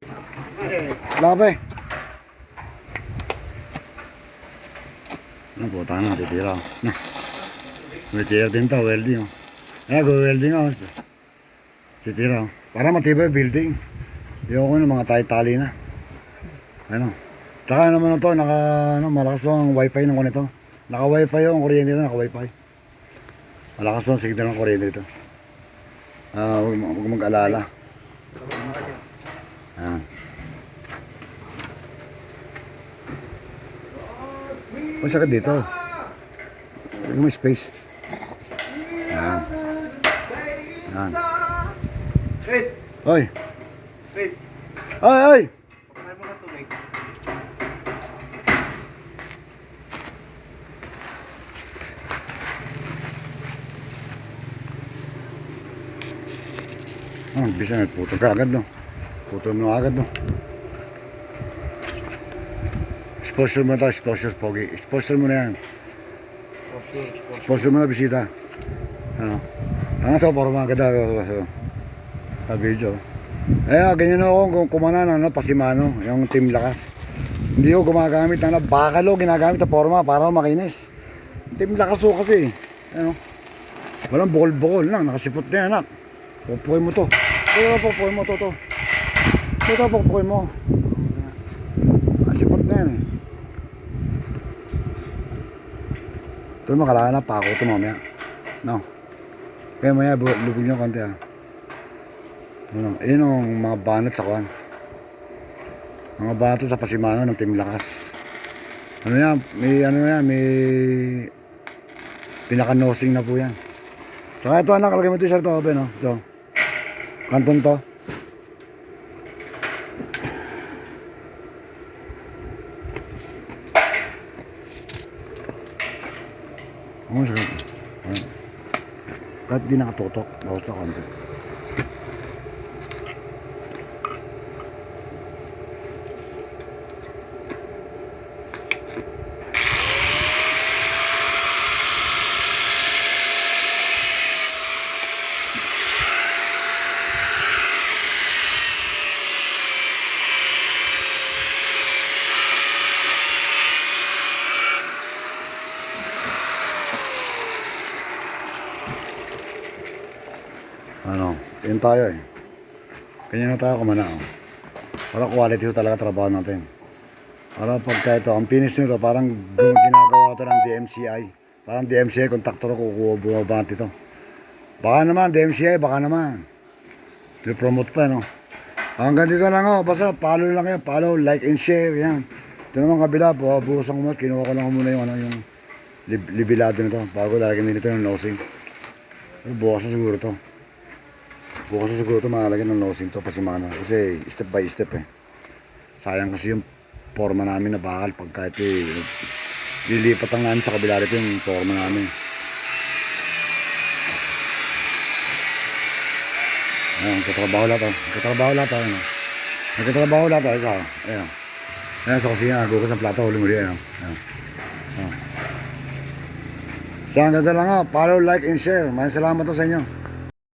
Wala ka pa eh. Ano po, tayo na, titira. Na. May tira din to, welding. Ayan, go-welding ako. Titira. Para matibay building. Yung ano, mga tayo-tali na. Ano. Tsaka naman ito, malakas ang wifi ng nito. Naka-wifi yung kuryente ito, naka-wifi. Malakas ang signal ng kuryente ito. Huwag mag-alala. Ayan. Masakit dito. Huwag mo space. Ayan. Ayan. Oy! Oy! Oy! Bisa nagputol ka agad, no? Putol mo agad, no? Exposure mo na ito, exposure, pogi. Exposure mo na yan. Exposure mo na, bisita. Ano? Ano ito, para mga ganda. Sa video. Ayan, ganyan ako kung kumana ng Pasimano, yung team lakas. Hindi ko gumagamit na bakalo, ginagamit na forma para makinis. Team lakas ko kasi. Ano? Walang bukol-bukol lang, nakasipot na yan, anak. Pupukin mo to. Ito, pupukin mo to. Ito, pupukin mo. Nakasipot na yan eh. Ito makalala na pa ako ito mamaya. No. Kaya maya lubog nyo konti ha. Ano, ayun ang mga banat sa kuhan. Mga banat sa Pasimano ng Team Lakas. Ano yan, may pinaka-nosing na po yan. Saka ito anak, lagay mo ito yung shirt open, no? So, kanton to. Ano siya? Kahit di nakatutok, bawas na konti. Ano, yun tayo eh. Kanya na tayo kumana oh. Para quality ho talaga trabaho natin. Para pagka ito, ang finish nito parang ginagawa ito ng DMCI. Parang DMCI, kontraktor ko bumabant ito. Baka naman, DMCI, baka naman. I-promote pa, no? Hanggang dito lang oh, basta follow lang kayo, follow, like and share, yan. Ito naman kabila, buhusan ko muna, kinuha ko lang muna yung libilado nito. Bago lalagyan din ito ng nosing. Bukas na siguro to. Bukas na siguro ito makalagyan ng nosing to Pasimano. Kasi step by step eh. Sayang kasi yung forma namin na bakal pag kahit lilipat ang namin sa kabila rito yung forma namin. Ayan, katrabaho lahat oh. Katrabaho lahat oh. Nagkatrabaho lahat oh. Ikaw. Ayan. Ayan sa kusina. Nagugas ng plato. Huli-muli. Ayan. Ayan. Ayan. So hanggang lang oh. Follow, like, and share. Maraming salamat to sa inyo.